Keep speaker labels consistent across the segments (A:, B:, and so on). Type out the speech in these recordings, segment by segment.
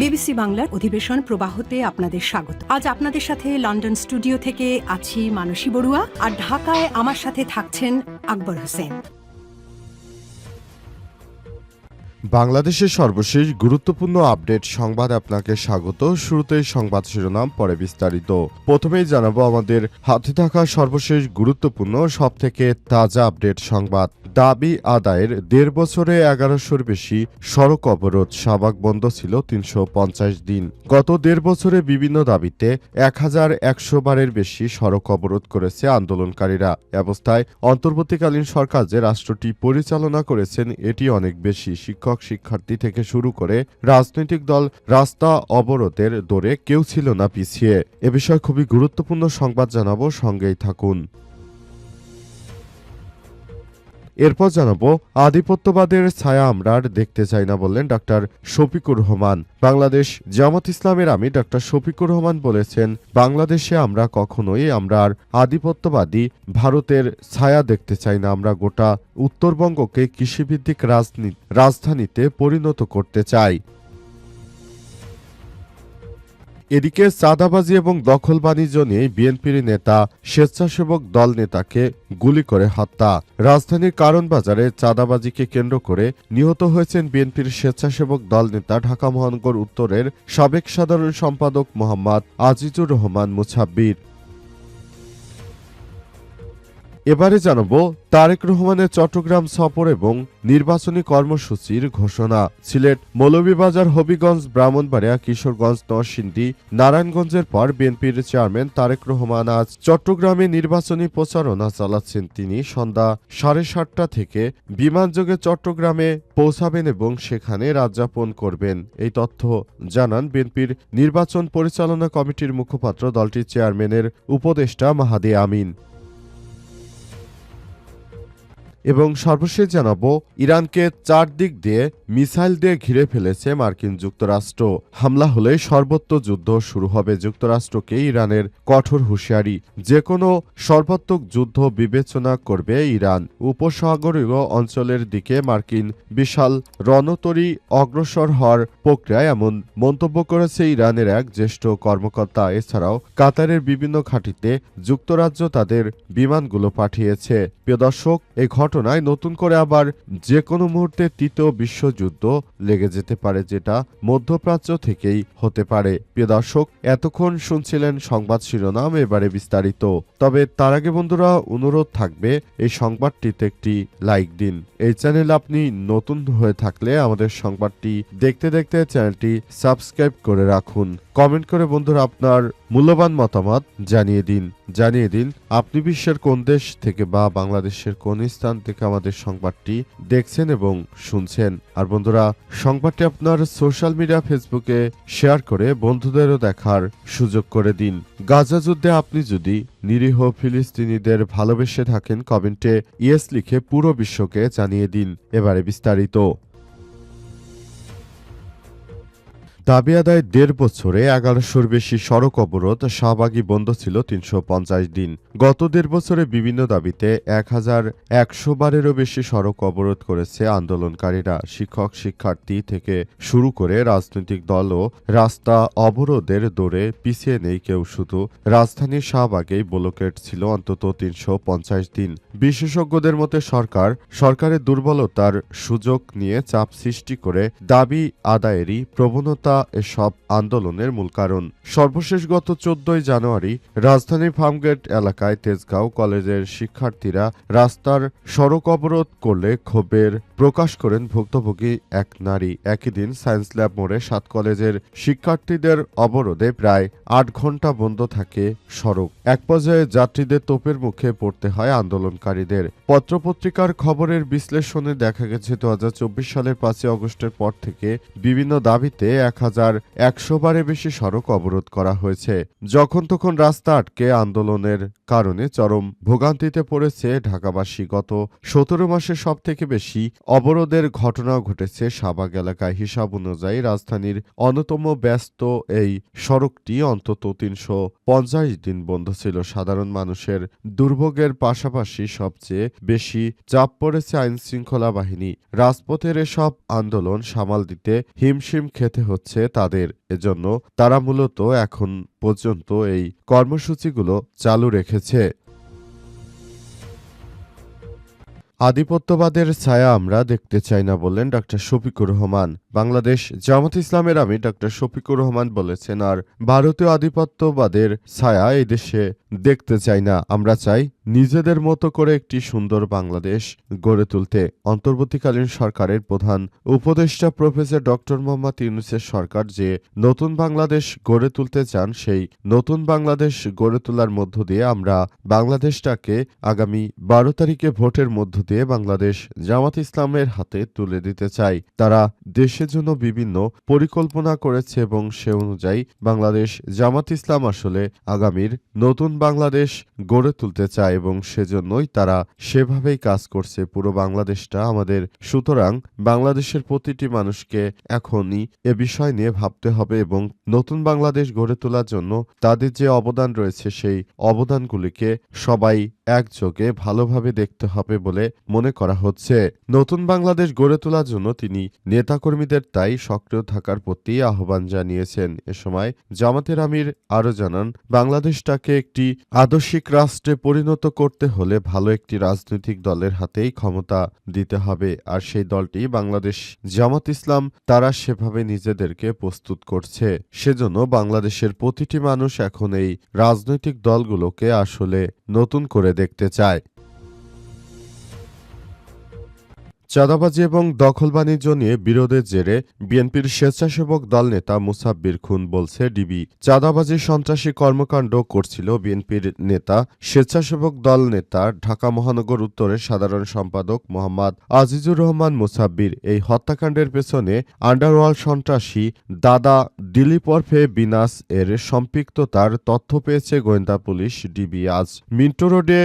A: BBC বাংলার অধিবেশন প্রবাহতে আপনাদের স্বাগত। আজ আপনাদের সাথে লন্ডন স্টুডিও থেকে আছি মানসী বড়ুয়া, আর ঢাকায় আমার সাথে থাকছেন আকবর হোসেন।
B: বাংলাদেশের সর্বশেষ গুরুত্বপূর্ণ আপডেট সংবাদ আপনাকে স্বাগত। শুরুতেই সংবাদ শিরোনাম, পরে বিস্তারিত। প্রথমেই জানাবো আমাদের হাতে থাকা সর্বশেষ গুরুত্বপূর্ণ সবথেকে তাজা আপডেট সংবাদ। দাবি আদায়ের ১.৫ বছরে ১১০০-র বেশি সড়ক অবরোধ, শাহবাগ বন্ধ ছিল ৩৫০ দিন। গত ১.৫ বছরে বিভিন্ন দাবিতে ১১০০ বারের বেশি সড়ক অবরোধ করেছে আন্দোলনকারীরা। অবস্থায় অন্তর্বর্তীকালীন সরকার যে রাষ্ট্রটি পরিচালনা করেছেন এটি অনেক বেশি। শিক্ষার্থী থেকে শুরু করে রাজনৈতিক দল রাস্তা অবরোধের দৌড়ে কেউ ছিল না পিছিয়ে। এ বিষয়ে খুবই গুরুত্বপূর্ণ সংবাদ জানাবো, সঙ্গেই থাকুন। এরপর জানাবো আধিপত্যবাদের ছায়া আমরা আর দেখতে চাই না বললেন ডাক্তার শফিকুর রহমান। বাংলাদেশ জামাত ইসলামের আমির ডাক্তার শফিকুর রহমান বলেছেন, বাংলাদেশে আমরা কখনোই আর আধিপত্যবাদী ভারতের ছায়া দেখতে চাই না। আমরা গোটা উত্তরবঙ্গকে কৃষিভিত্তিক রাজধানীতে পরিণত করতে চাই। এদিকে চাঁদাবাজি এবং দখল বাণিজ্য নিয়ে বিএনপির নেতা স্বেচ্ছাসেবক দল নেতাকে গুলি করে হত্যা। রাজধানীর কারণ বাজারে চাঁদাবাজিকে কেন্দ্র করে নিহত হয়েছেন বিএনপির স্বেচ্ছাসেবক দল নেতা ঢাকা মহানগর উত্তরের সাবেক সাধারণ সম্পাদক মোহাম্মদ আজিজুর রহমান মুছাব্বির। এবারে জানাবো তারেক রহমানের চট্টগ্রাম সফর এবং নির্বাচনী কর্মসূচির ঘোষণা। সিলেট, মৌলভীবাজার, হবিগঞ্জ, ব্রাহ্মণবাড়িয়া, কিশোরগঞ্জ, নরসিংদী, নারায়ণগঞ্জের পর বিএনপির চেয়ারম্যান তারেক রহমান আজ চট্টগ্রামে নির্বাচনী প্রচারণা চালাচ্ছেন। তিনি সন্ধ্যা 7:30টা থেকে বিমানযোগে চট্টগ্রামে পৌঁছাবেন এবং সেখানে রাত যাপন করবেন। এই তথ্য জানান বিএনপির নির্বাচন পরিচালনা কমিটির মুখপাত্র, দলটির চেয়ারম্যানের উপদেষ্টা মাহাদি আমিন। এবং সর্বশেষ জানাবো ইরানকে চারদিক দিয়ে মিসাইল দিয়ে ঘিরে ফেলেছে মার্কিন যুক্তরাষ্ট্র। হামলা হলে সর্বত্র যুদ্ধ শুরু হবে। যুক্তরাষ্ট্রকে ইরানের কঠোর হুঁশিয়ারি, যে কোনো সর্বাত্মক যুদ্ধ বিবেচনা করবে ইরান। উপসাগরীয় অঞ্চলের দিকে মার্কিন বিশাল রণতরী অগ্রসর হওয়ার প্রক্রিয়ায় এমন মন্তব্য করেছে ইরানের এক জ্যেষ্ঠ কর্মকর্তা। এছাড়াও কাতারের বিভিন্ন ঘাঁটিতে যুক্তরাজ্য তাদের বিমানগুলো পাঠিয়েছে। প্রিয় দর্শক, এই ঘটনায় নতুন করে আবার যে কোনো মুহূর্তে তৃতীয় বিশ্বযুদ্ধ লেগে যেতে পারে, যেটা মধ্যপ্রাচ্য থেকেই হতে পারে। প্রিয় দর্শক, এতক্ষণ শুনছিলেন সংবাদ শিরোনাম, এবারে বিস্তারিত। তবে তার আগে বন্ধুরা অনুরোধ থাকবে এই সংবাদটিতে একটি লাইক দিন। এই চ্যানেল আপনি নতুন হয়ে থাকলে আমাদের সংবাদটি দেখতে দেখতে চ্যানেলটি সাবস্ক্রাইব করে রাখুন। কমেন্ট করে বন্ধুরা আপনার মূল্যবান মতামত জানিয়ে দিন আপনি বিশ্বের কোন দেশ থেকে বা বাংলাদেশের কোন স্থান থেকে আমাদের সংবাদটি দেখছেন এবং শুনছেন। আর বন্ধুরা, সংবাদটি আপনার সোশ্যাল মিডিয়া ফেসবুকে শেয়ার করে বন্ধুদেরও দেখার সুযোগ করে দিন। গাজা যুদ্ধে আপনি যদি নিরীহ ফিলিস্তিনিদের ভালোবেসে থাকেন, কমেন্টে ইয়েস লিখে পুরো বিশ্বকে জানিয়ে দিন। এবারে বিস্তারিত। দাবি আদায় ১.৫ বছরে ১১০০-র বেশি সড়ক অবরোধ, শাহবাগী বন্ধ ছিল ৩৫০ দিন। গত ১.৫ বছরে বিভিন্ন দাবিতে ১১০০ বারেরও বেশি সড়ক অবরোধ করেছে আন্দোলনকারীরা। শিক্ষার্থী থেকে শুরু করে রাজনৈতিক দলও রাস্তা অবরোধের দৌড়ে পিছিয়ে নেই কেউ। শুধু রাজধানীর শাহবাগেই ব্লকেট ছিল অন্তত ৩৫০ দিন। বিশেষজ্ঞদের মতে সরকারের দুর্বলতার সুযোগ নিয়ে চাপ সৃষ্টি করে দাবি আদায়েরই প্রবণতা এসব আন্দোলনের মূল কারণ। সর্বশেষ গত ১৪ জানুয়ারি রাজধানীর ফার্মগেট এলাকায় তেজগাঁও কলেজের শিক্ষার্থীরা রাস্তার সড়ক অবরোধ করলে ক্ষোভের প্রকাশ করেন ভুক্তভোগী এক নারী। একই দিন সায়েন্স ল্যাব মোড়ে ৭ কলেজের শিক্ষার্থীদের অবরোধে প্রায় ৮ ঘণ্টা বন্ধ থাকে সড়ক। এক পর্যায়ে যাত্রীদের তোপের মুখে পড়তে হয় আন্দোলনকারীদের। পত্রপত্রিকার খবরের বিশ্লেষণে দেখা গেছে ২০২৪ সালের ৫ই আগস্টের পর থেকে বিভিন্ন দাবিতে ১১০০ বারের বেশি সড়ক অবরোধ করা হয়েছে। যখন তখন রাস্তা আটকে আন্দোলনের কারণে চরম ভোগান্তিতে পড়েছে ঢাকাবাসী। গত ১৭ মাসে সবথেকে বেশি অবরোধের ঘটনা ঘটেছে শাহবাগ এলাকায়। হিসাব অনুযায়ী রাজধানীর অন্যতম ব্যস্ত এই সড়কটি অন্তত ৩৫০ দিন বন্ধ ছিল। সাধারণ মানুষের দুর্ভোগের পাশাপাশি সবচেয়ে বেশি চাপ পড়েছে আইনশৃঙ্খলা বাহিনী। রাজপথের এসব আন্দোলন সামাল দিতে হিমশিম খেতে হচ্ছে হচ্ছে তাদের। এজন্য তারা মূলত এখন পর্যন্ত এই কর্মসূচিগুলো চালু রেখেছে। আধিপত্যবাদের ছায়া আমরা দেখতে চাই না বললেন ডক্টর শফিকুর রহমান। বাংলাদেশ জামাত ইসলামের আমির ডক্টর শফিকুর রহমান বলেছেন, আর ভারতীয় আধিপত্যবাদের ছায়া এই দেশে দেখতে চাই না। আমরা চাই নিজেদের মতো করে একটি সুন্দর বাংলাদেশ গড়ে তুলতে। অন্তর্বর্তীকালীন সরকারের প্রধান উপদেষ্টা প্রফেসর ডক্টর মোহাম্মদ ইউনূসের সরকার যে নতুন বাংলাদেশ গড়ে তুলতে চান, সেই নতুন বাংলাদেশ গড়ে তোলার মধ্য দিয়ে আমরা বাংলাদেশটাকে আগামী 12 তারিখে ভোটের মধ্য দিয়ে বাংলাদেশ জামাত ইসলামের হাতে তুলে দিতে চাই। তারা দেশের জন্য বিভিন্ন পরিকল্পনা করেছে এবং সে অনুযায়ী বাংলাদেশ জামাত ইসলাম আসলে আগামীর নতুন বাংলাদেশ গড়ে তুলতে চায় এবং সেজন্যই তারা সেভাবেই কাজ করছে। পুরো বাংলাদেশটা আমাদের, সুতরাং বাংলাদেশের প্রতিটি মানুষকে এখনই এ বিষয় নিয়ে ভাবতে হবে এবং নতুন বাংলাদেশ গড়ে তোলার জন্য তাদের যে অবদান রয়েছে সেই অবদানগুলিকে সবাই একযোগে ভালোভাবে দেখতে হবে বলে মনে করা হচ্ছে। নতুন বাংলাদেশ গড়ে তোলার জন্য তিনি নেতাকর্মীদের তাই সক্রিয় থাকার প্রতি আহ্বান জানিয়েছেন। এ সময় জামাতের আমির আরও জানান, বাংলাদেশটাকে একটি আদর্শিক রাষ্ট্রে পরিণত করতে হলে ভালো একটি রাজনৈতিক দলের হাতেই ক্ষমতা দিতে হবে, আর সেই দলটি বাংলাদেশ জামাত ইসলাম। তারা সেভাবে নিজেদেরকে প্রস্তুত করছে। সেজন্য বাংলাদেশের প্রতিটি মানুষ এখন এই রাজনৈতিক দলগুলোকে আসলে নতুন করে দেখতে চায়। চাঁদাবাজি এবং দখল বাণিজ্য নিয়ে বিরোধের জেরে বিএনপির স্বেচ্ছাসেবক দল নেতা মুসাব্বির খুন, বলছে ডিবি। চাঁদাবাজি সন্ত্রাসী কর্মকাণ্ড করছিল বিএনপির নেতা স্বেচ্ছাসেবক দল নেতা ঢাকা মহানগর উত্তরের সাধারণ সম্পাদক মোহাম্মদ আজিজুর রহমান মুসাব্বির। এই হত্যাকাণ্ডের পেছনে আন্ডারওয়ার্ল্ড সন্ত্রাসী দাদা দিলীপ ওরফে বিনাশ এর সম্পৃক্ততার তথ্য পেয়েছে গোয়েন্দা পুলিশ ডিবি। আজ মিন্টো রোডে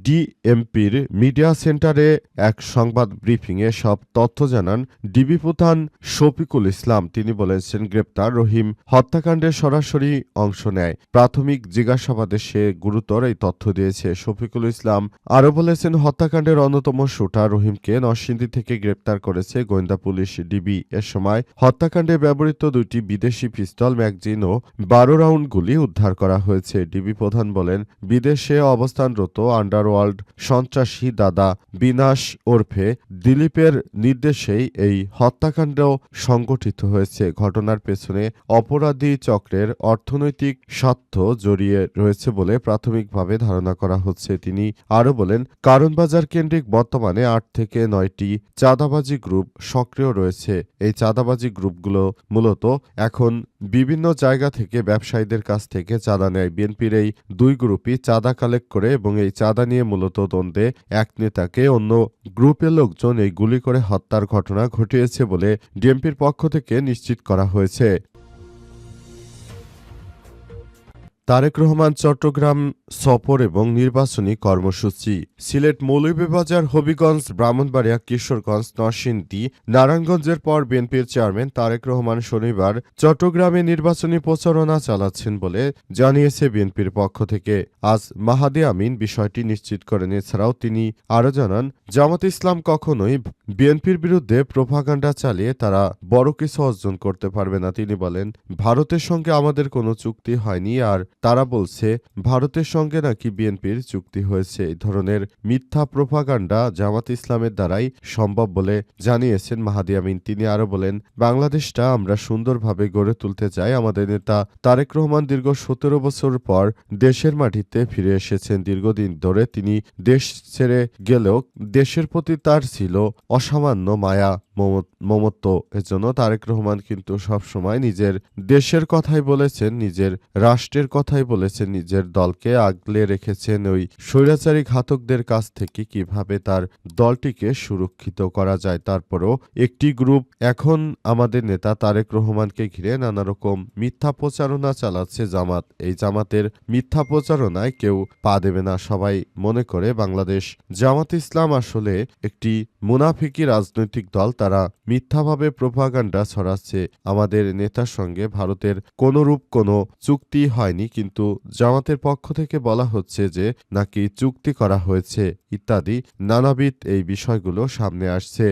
B: ডিএমপির মিডিয়া সেন্টারে এক সংবাদ ব্রিফিং সব তথ্য জানান ডিবি প্রধান শফিকুল ইসলাম। তিনি বলেছেন, গ্রেপ্তার রহিম হত্যাকাণ্ডে সরাসরি অংশ নেয়। প্রাথমিক জিজ্ঞাসাবাদে সে গুরুতর এই তথ্য দিয়েছে। শফিকুল ইসলাম আরও বলেছেন, হত্যাকাণ্ডের অন্যতম শুটার রহিমকে নরসিংদী থেকে গ্রেপ্তার করেছে গোয়েন্দা পুলিশ ডিবি। এ সময় হত্যাকাণ্ডে ব্যবহৃত 2টি বিদেশি পিস্তল, ম্যাগজিন ও 12 রাউন্ড গুলি উদ্ধার করা হয়েছে। ডিবি প্রধান বলেন, বিদেশে অবস্থানরত আন্ডারওয়ার্ল্ড সন্ত্রাসী দাদা বিনাশ ওরফে দিলীপের নির্দেশেই এই হত্যাকাণ্ড সংগঠিত হয়েছে। ঘটনার পেছনে অপরাধী চক্রের অর্থনৈতিক স্বার্থ জড়িয়ে রয়েছে বলে প্রাথমিকভাবে ধারণা করা হচ্ছে। তিনি আরও বলেন, কারণ বাজার কেন্দ্রিক বর্তমানে 8 থেকে 9টি চাঁদাবাজি গ্রুপ সক্রিয় রয়েছে। এই চাঁদাবাজি গ্রুপগুলো মূলত এখন বিভিন্ন জায়গা থেকে ব্যবসায়ীদের কাছ থেকে চাঁদা নেয়। বিএনপির এই 2 গ্রুপই চাঁদা কালেক্ট করে এবং এই চাঁদা নিয়ে মূলত দ্বন্দ্বে এক নেতাকে অন্য গ্রুপের লোকজন এই গুলি করে হত্যার ঘটনা ঘটিয়েছে বলে ডিএমপির পক্ষ থেকে নিশ্চিত করা হয়েছে। তারেক রহমান চট্টগ্রাম সফর এবং নির্বাচনী কর্মসূচি। সিলেট, মৌলভীবাজার, হবিগঞ্জ, ব্রাহ্মণবাড়িয়া, কিশোরগঞ্জ, নরসিংদী, নারায়ণগঞ্জের পর বিএনপির চেয়ারম্যান তারেক রহমান শনিবার চট্টগ্রামে নির্বাচনী প্রচারণা চালাচ্ছেন বলে জানিয়েছে বিএনপির পক্ষ থেকে। আজ মাহাদি আমিন বিষয়টি নিশ্চিত করেন। এছাড়াও তিনি আরও জানান, জামাত ইসলাম কখনোই বিএনপির বিরুদ্ধে প্রোপাগান্ডা চালিয়ে তারা বড় কিছু অর্জন করতে পারবে না। তিনি বলেন, ভারতের সঙ্গে আমাদের কোনো চুক্তি হয়নি, আর তারা বলছে ভারতের সঙ্গে নাকি বিএনপির চুক্তি হয়েছে। এই ধরনের মিথ্যা প্রোপাগান্ডা জামাত ইসলামের দ্বারাই সম্ভব বলে জানিয়েছেন মাহাদি আমিন। তিনি আরও বলেন, বাংলাদেশটা আমরা সুন্দরভাবে গড়ে তুলতে চাই। আমাদের নেতা তারেক রহমান দীর্ঘ 17 বছর পর দেশের মাটিতে ফিরে এসেছেন। দীর্ঘদিন ধরে তিনি দেশ ছেড়ে গেলেও দেশের প্রতি তার ছিল অসামান্য মায়া মমত্ব। এজন্য তারেক রহমান কিন্তু সবসময় নিজের দেশের কথাই বলেছেন, নিজের রাষ্ট্রের কথাই বলেছেন, নিজের দলকে আগলে রেখেছেন ওই স্বৈরাচারী ঘাতকদের কাছ থেকে কিভাবে তার দলটিকে সুরক্ষিত করা যায়। তারপরও একটি গ্রুপ এখন আমাদের নেতা তারেক রহমানকে ঘিরে নানা রকম মিথ্যা প্রচারণা চালাচ্ছে জামাত। এই জামাতের মিথ্যা প্রচারণায় কেউ পা দেবে না। সবাই মনে করে বাংলাদেশ জামাত ইসলাম আসলে একটি মুনাফিকি রাজনৈতিক দল। তারা মিথ্যাভাবে প্রোপাগান্ডা ছড়াচ্ছে। আমাদের নেতার সঙ্গে ভারতের কোনরূপ কোনো চুক্তি হয়নি, কিন্তু জামাতের পক্ষ থেকে বলা হচ্ছে যে নাকি চুক্তি করা হয়েছে ইত্যাদি নানাবিধ এই বিষয়গুলো সামনে আসছে।